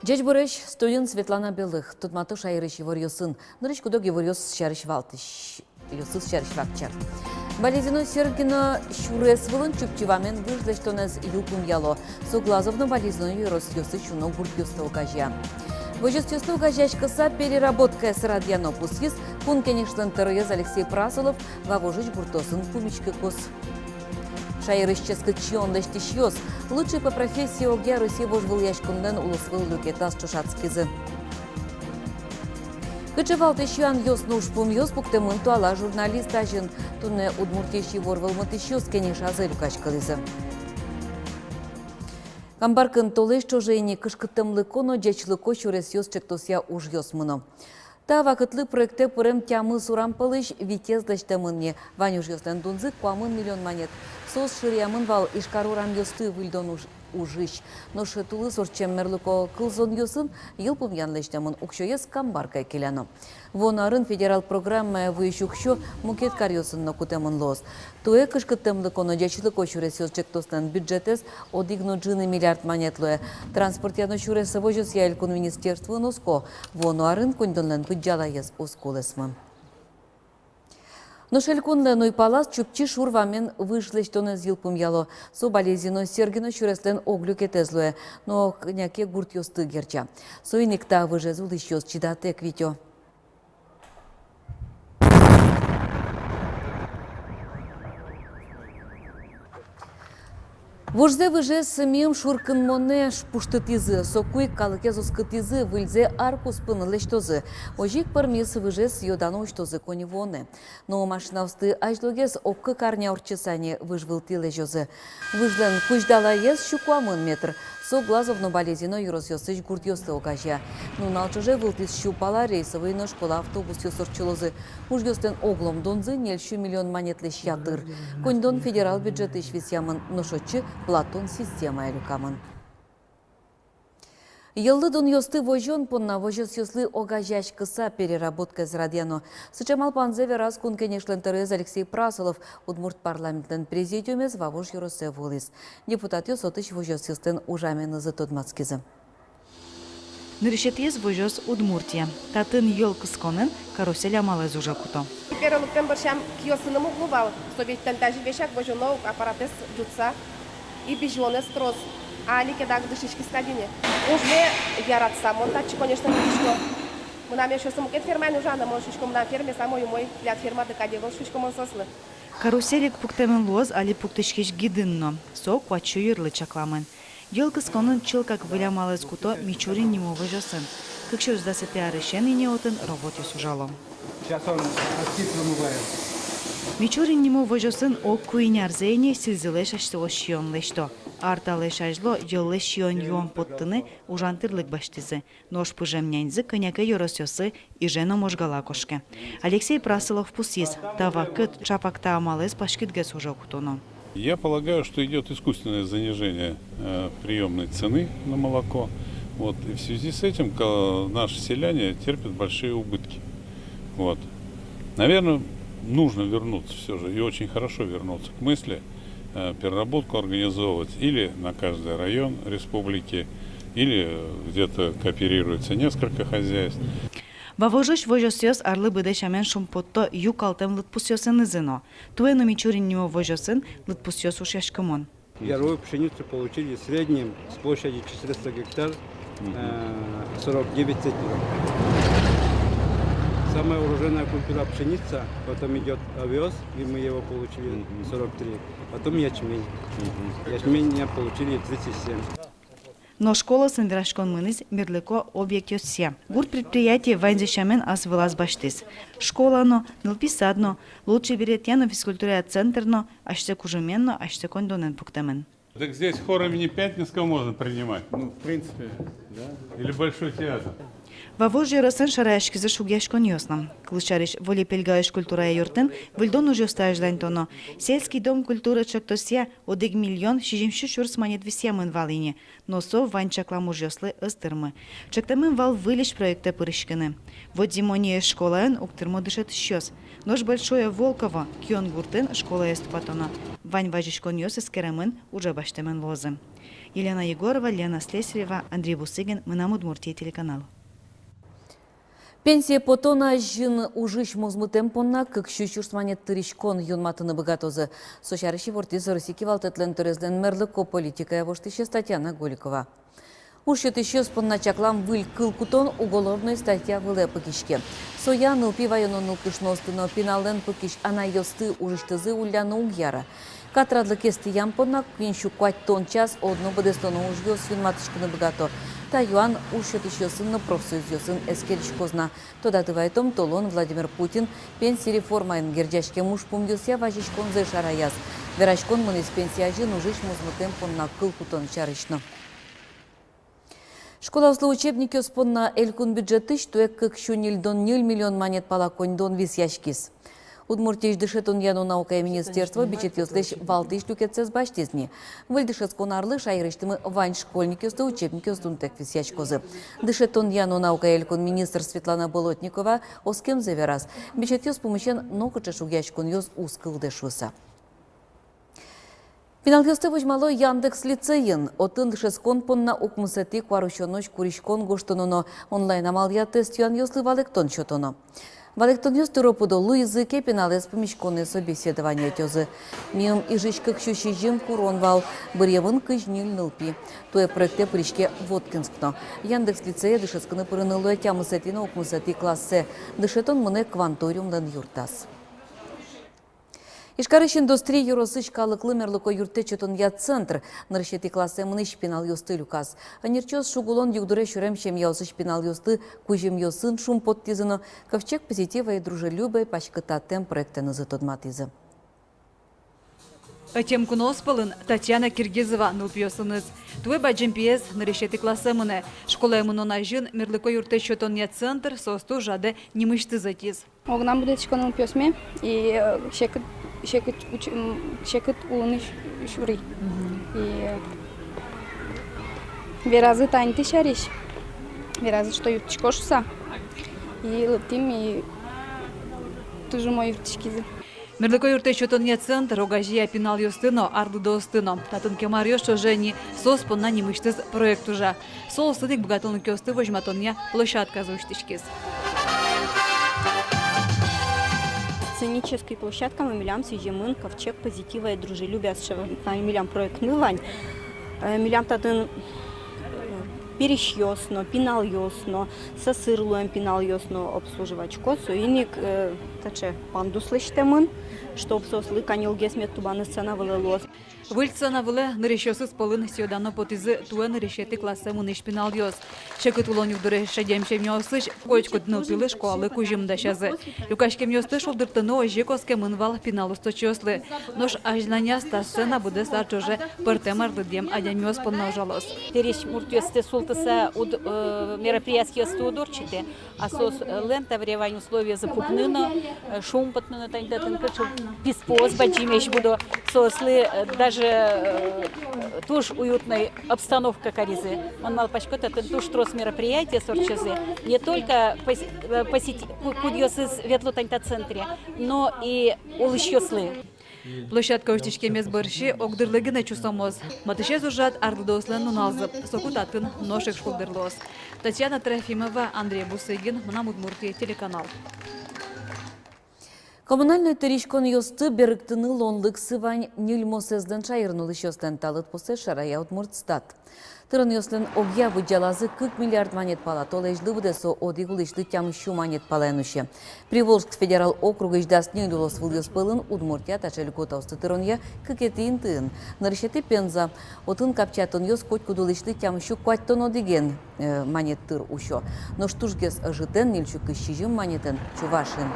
Жеж бұрыш студент Светлана Белых, тұтматы шайырыш еварioсын, нұрыш күдік евариос шәріш валтыш, юсыз шәріш вақчар. Балезино Сергино Шуресвылын чупчивамен выжлештонез юлпум яло, соглазовно балезино юрос юсы шуно гуртюсты угажя. Вожестюсты угажачкаса переработка с радианопусис, кун кенешлен терроез Алексей Прасолов, вавожич гуртосын кумички кос. Шайрышческа чионлешти шьёс. Лучший по профессии огя Руси вожвыл яшкунден улысвыл люкетас чушацкизы. Кычевалты шьюан ёс нушпум ёс пуктемын туала журналист ажин. Туне удмуртещий ворвал матыщёс кенешазы люкачкализы. Камбаркын толеш чожейни кышкыттымлы коно джечлыко чурес ёс чектосья уж ёс мыно. Та вакытлы проекте пырем тямы сурам пылыш витездештемынне. Ванюш ёслен дунзы куамын миллион монет. Сос шириямын вал ишкарурам ёсты выльдон ужыш. Но шетулы сорчем мерлыко кылзон ёсын йылпым янлештемын укшоес камбаркай келяно. Вонарын федерал программа выющукшо мукет карьёсын нокутемын лос. Туэ кышкыттымлы коно джечлыко чурес ёс чектостан бюджетес одигно джины миллиард монетлуэ. Транспорт яно чурес вожёс яэлькун министерству носко. Вонарын кундонлен пыджала ез осколесмы. Но шелькунле ной палас чупчи шурвамен вышлештон зилпум яло. Со болезино Сергино чуреслен оглюкетезлуе, но няке гурт ёсты герча. Со иникта выжезул ищёс чидате квитё. Вожзе выжез мим шуркын моне пуштытизы, сокуй калыкезус кытизы, выльзе аркус пын лештозы. Ожик пармис выжез йодано уштозы коневоне. Но машинавсты ажлогез оккы карня орчесане выжвылты лежозы. Выжлен куждала ез щукуамын метр. Со глазовно болезино юрос ёсыч гурт ёсты окажя. Ну налчыже вылтыз щупала рейсовый на школа автобус ёсорчылозы. Уж ёстен оглом донзы нельщу миллион монетлеш ятыр. Коньдон федерал бюджеты швесямын ношотчы Платон система элюкамын. Йылды дон ёсты вожон понна вожос ёслы огажач кыса переработка из радиано. Сычамал панзеве раз кун кенешлен терез Алексей Прасолов удмурт парламентен президиумез вавож юросе волис. Депутат ёсотыч вожос ёстен ужамен ызы тодмацкизы. Нырышет вожос Удмуртия. Татын ёл кысконен карусель амалез уже куто. Первым луктембершам киосыныму глубал. Советтен даже вешак вожонов аппаратес джутса и бежонес трос. А они кедак дышишки скадине. Уж не яратсам, он так, конечно, не что. Мы нам еще саму ферма нужна, но шучком на ферме самой мой для ферма докадил, шучком он сослы. Каруселик пуктемен лоз, али пуктышкиш гидынно. Со квачу юрлы чакламен. Ёлка сконын чыл как вылямалез куто Мичурин нему вожосын. Как шо сдасыте арышен и неотын работе сужало. Сейчас он активно вымывает. Мичурин нему вожосын о куинярзейни силзилеш ашсыло шион лешто. Арталеш ажло ёлле шион юон поттыны ужантырлык баштизы. Нож пыжемнянзы коняка ёросёсы и жено можгала кошке. Алексей Прасолов пусиз. Тавакыт чапакта амалез пашкитге сужо кутоно. Я полагаю, что идет искусственное занижение приемной цены на молоко. Вот. И в связи с этим наши селяне терпят большие убытки. Вот. Наверное, нужно вернуться все же, и очень хорошо вернуться к мысли переработку организовывать или на каждый район республики, или где-то кооперируется несколько хозяйств. Вавожиш вожосёс арлы быдешамен шумпотто юк алтем лытпусёсын изыно. Туэно Мичурин нему вожосын лытпусёс уж яшкамон. Яровую пшеницу получили в среднем с площади 400 гектар 49 центнеров. Самая урожайная культура пшеница, потом идет овес, и мы его получили 43, потом ячмень. Ячмень получили 37. Но школа сындырашкон мыныз мирлеко объект ёссе. Гурт предприятие вайнзешамен аз вылаз баштис. Школано, нылписадно, лучше берет яно физкультура центрно, аште кужуменно, аште кондонен пуктамен. Так здесь хор имени Пятницкого можно принимать? Ну, в принципе, да? Или Большой театр? Вавожья росын шарашкизы шугяшкон ёсном. Клышариш воли пельгаеш культура юртын, выльдон уже стаждань тоно. Сельский дом культуры чактосия 1 миллион 600 шурс манет висямын валине. Носо ванчаклам ужёслы ыстырмы. Чактамын вал вылиш проекта пырышканы. Вот зимония школаен уктырмо дышет щёс. Нож большое Волково, кион гуртын школа эступатона. Вань важишкон ёс эскеремын уже баштемен лозы. Елена Егорова, Лена Слесарева, Андрей Бусыгин, мы на Удмуртии телеканал. Пенсия потона жин ужиш музмутем понна, как щучур сманет тыришкон юнматыны богатозы. Сочарищи вортизы Россики валтетлен турезлен мерлыко политика явоштище Татьяна Голикова. Ушет еще спонна чаклам выль кылкутон уголовной статья выле пакишке. Соя нылпи вайоно нылкышносты, но пинален пакиш ана йосты ужиштызы ульяна угьяра. Катрадлы кесты ямпонна квиншу куать тон час одно бадестоно ужьёс юнматышканы богато. Та юан ушет еще сын на профсоюз сын эскеричкозна. Тода тывайтом толон Владимир Путин пенсии реформа энгердяшке муж помнился важишкон за шараяз. Верачкон мы из пенсии жин ужиш музмутем понна кылкутон чарышно. Школа услы учебники спонна элькун бюджеты, что как щунильдон 0 миллион монет палаконь дон вис яшкис. Удмуртиш дышетун яну наука и министерство бичет ёслеш валтыш люкетсез баштезни. Выльдышет конарлы шайрыштымы вань школьники усты учебники устун тек вис яшкозы. Дышетун яну наука элькун министр Светлана Болотникова оскем завераз. Бичет ёс помощен нокуча шугяшкун ёс ускылдышуса. Пиналгёсты вожмало Яндекс лицейын. Отын дышескон понна укмусети кварущоноч куришкон гоштононо онлайн амалия тест юан ёслы валектон чотоно. Валектон ёсты ропудо луизыке пиналес помещконы собеседования тёзы. Мием и жишкак щущижим куронвал, бырьевын кыжнил нылпи. Туе проекте пыришке Воткинскно. Яндекс лицея дышесканы пырынылуя тямысетина укмусети классе. Дышетон мыне кванториумдан юртас. Ишкарыш индустрия юросыч калыклы мерлыко юртечетон я центр. Нарышети классе мыныш пинал ёсты люкас. Анирчос шугулон югдуре шурем чем яусыч пинал ёсты кужем ёсын шум подтизыно. Ковчег позитива и дружелюбие пачкататем проекта назытодматизы. Атем куноспалын Татьяна Киргизова нылпьосыныз. Туэ баджим пьес нарышети классе мыне. Школа мынона жин мерлыко юртечетон я центр состу жаде немышты затиз. Огнам будет школьным пёсме и шекет улыны шуры. И веразы таньты шариш. Веразы что ютчкошуса. И лыптим и тоже мой ютчкизы. Мерлыко юртечетон я центр огажия пинал ёстыно арды достыно. Татын кемар ёшо жени соспонна немыштыз проект уже. Сол сыдык богатылны кёсты вожматон я площадка зуштичкиз. Сценической площадкой мы милям сижемын, ковчег позитива и дружелюбия с милям проект мылань. Милям татын перещёсно, пинал ёсно, сосырлуем пинал ёсно обслуживать косу. И ник таче панду слыштемын, чтоб сослы канил гесмет тубаны сцена вылылос. Выльцана выле нарещёсы спалын сёдано потизы туэ нарешети классе мыныш пинал ёс. Шекыт улон югдуре шадемчем ёсыш, койчкут нылпилы школы кужим дашазы. Люкашкем ёсты шолдыртыно ожекоске мынвал пинал усточёслы. Нож ажнаня ста сцена буде сарчоже пыртемар дем адям ёс полножалос. Терещ муртёсте султыса уд мероприятия студорчите, а сос лента вревань условия запупныно, шум патныно тань писпос баджимеш буду сослы даже туж уютной обстановка каризы. Он мал пачкот это туж трос мероприятия сорчезы. Не только посетить кудьёсы светло таньта центре, но и улыщёслы. Площадка уштичке мез барши огдырлыгына чусомоз. Матыше зужат ардыдослен нуналзып, сокутатын ношек школдырлос. Татьяна Трофимова, Андрей Бусыгин, Мнам Удмуртия, телеканал. Коммунальный теришкон ёсты беріктіні лонлык сывань нильмосезден чайырнулы шёстен талыт посе шарая Удмуртстат. Тырын ёслен огья выджалазы 40 миллиард монет пала, тола ижды выдесо одигул ижды тямщу монет паленуще. Приволжск федерал округа иждаст нилюлос выльёс пылын Удмуртия тачель готовсты тырынья кыкетин тын. Нарышети пенза, отын капчатын ёс котькудул ижды тямщу куаттон одиген монет тыр ущё. Но штужгес житен нильчу кыщижим монетен чувашин.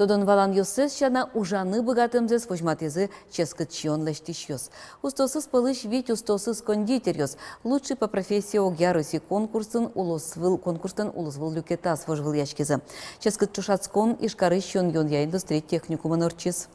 Тодон валан йосес шана ужаны богатымзес вожматезы ческат чион лештиш йос. Устосыз пылыш вить устосыз кондитер йос. Лучший по профессии огяруси конкурстын улысвыл люкетас вожвыл яшкизы. Ческат чушацкон ишкары щон йон я индустрия техникумын орчиз.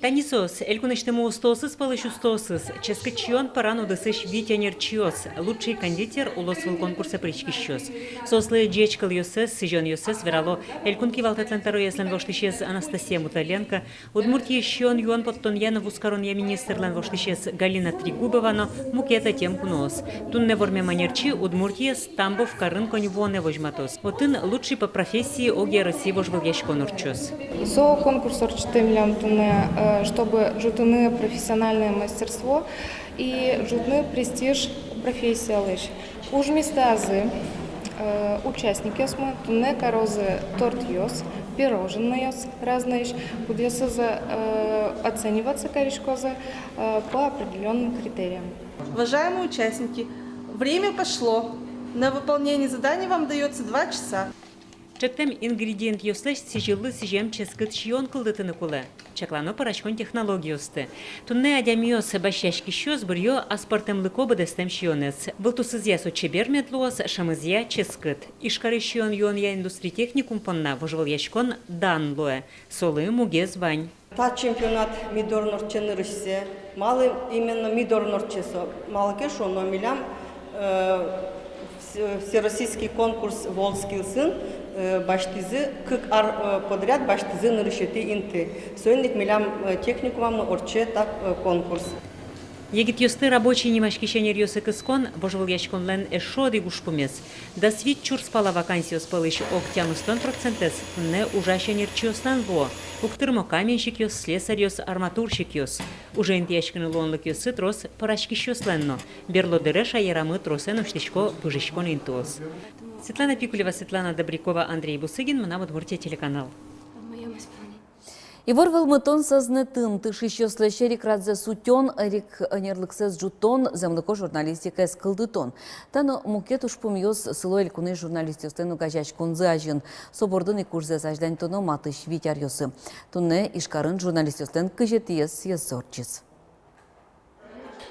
Танисос, элькунычтымы устосыз пылыш устосыз, ческачион паран удысыш витянер чиос, лучший кондитер улосвыл конкурса причкищос. Сослы джечкал йосес, сижон йосес, верало, элькунки валтатлантаро яслен воштышез Анастасия Муталенко, Удмуртия щион юон подтон яна вускарон я министрлен воштышез Галина Тригубовано, мукета тем кунос. Тунне ворме манерчи Удмуртия Стамбов карын конювоне вожматос. Отын лучший по профессии оге России вожвыл яшконурчос. Со конкурс орчтемлям туне, чтобы жутыны профессиональное мастерство и жутны престиж профессии лыж. Уж местазы участники осмы туне корозы торт йос, пирожные йос разные, куда оцениваться корешкозы по определенным критериям. Уважаемые участники, время пошло. На выполнение задания вам дается 2 часа. Чектем ингредиент йослеш сижилы сижем ческат чион кылдытыны кулы. Чаклано парашкон технологиосты. Тунне адямиос бащашки щос бурьё аспортем лыкобы дестем щионец. Вылтусызья сочебер метлуос шамызья ческат. Ишкары щион йон я индустрий техникум понна вожвал яшкон дан луэ. Солы муге звань. Та чемпионат Мидор Норчены Россия. Малы именно Мидор Норчесо. Малыке шо, но милям всероссийский конкурс «Волжский сын» баштизы, как подряд баштизы на решете инты. Сегодня милям техникумам орче так конкурс. Егит йосты рабочий немашкищенер йосы кыскон, вожвал яшкон лен эшоды гушпумес. Да свит чур спала вакансия спалыш октямы 100%, не ужащенер чиослан во. Уктырмо каменщик йос, слесарь йос, арматурщик йос. Уже интияшкины лонлык йосы трос парашки щосленно. Берло дыреш аерамы тросен уштичко пыжичкон интуос. Светлана Пикулева, Светлана Добрякова, Андрей Бусыгин, Мына Удмуртия телеканал. И ворвал мытон сознетын, тыш еще слэшерик радзе сутен, рик нерлыксез жутон, землыко журналистика эскылдытон. Тано мукет уж помьёс сыло элькуны журналистиостен угажач кунзы ажин, собордын и курзе саждань тоно матыш витяр йосы. Тунне ишкарын журналистиостен кыжетиес есорчис.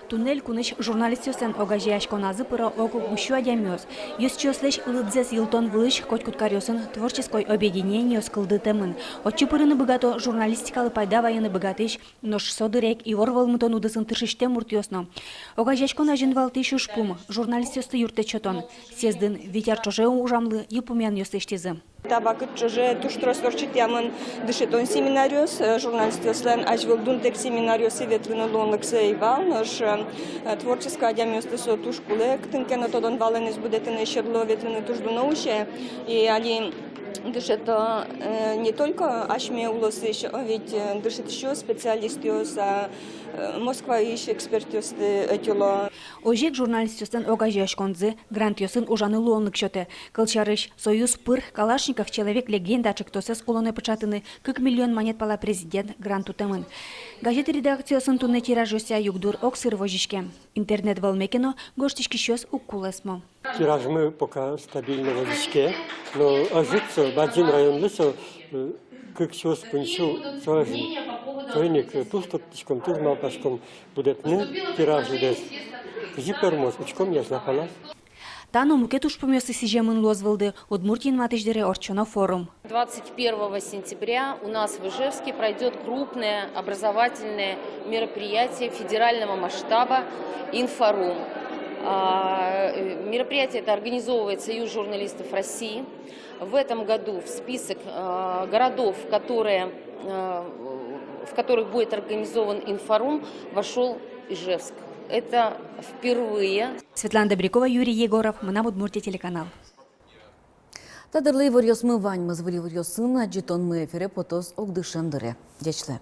Туннель куныш журналистиостен огажияш коназы пыра оку гущу адямёс. Юс чёслеш лыдзес илтон вылыш котькуткарёсын творческой объединение скылдытымын. Отчы пырыны богато журналистикалы пайда вайыны богатыш, нош содырек и ворвал мытон удысын тыршыште муртёсно. Огажияш конажын валтыш ушпум, журналистиосты юрте чотон. Сездын витяр чоже ужамлы юпумен ёстыштезы. Табакыт чоже туштрос торчитямын дышетон семинариос, журналистиослен ажвилдун тек семинариосы ветлыны лонлыксы ивал, нош творческая адямёсты со тушкулек, тынкено тодон валенес будетыны щедло ветлыны туждуноуще, и они дышат не только ашме улосыш, ведь дышат еще специалистиос, Москва еще экспертиосты этило. Ожек журналистиостен огажияш конзы, грантиосын ужаны луонлык счёте. Кылчарыш, союз пыр, Калашников, человек-легенда, чектосес улоны печатыны, как миллион монет пала президент гранту темын. Газеты редакциясын тунны тиражося югдур оксыр вожишке. Интернет волмекено, гоштички щёс уккулесмо. Тираж мы пока стабильно вожишке, но ожиться в один район лесо, как щёс пунчу сложно. Тройник тустотчиком, турмалпашком будет не тираж здесь. Зипермос, учком я знакомлюсь. Тано мукет уж помёсы сижемын лозвылды, Удмуртин матыждере орчоно форум. 21 сентября у нас в Ижевске пройдет крупное образовательное мероприятие федерального масштаба «Инфорум». Мероприятие это организовывает Союз журналистов России. В этом году в список городов, в которых будет организован «Инфорум», вошел Ижевск. Это впервые. Светлана Добрякова, Юрий Егоров, Мына Удмуртия телеканал. Тадырлы варьёс мы вань, мы звали варьёс сына, джитон мы эфире потос огдышендыре. Дячле.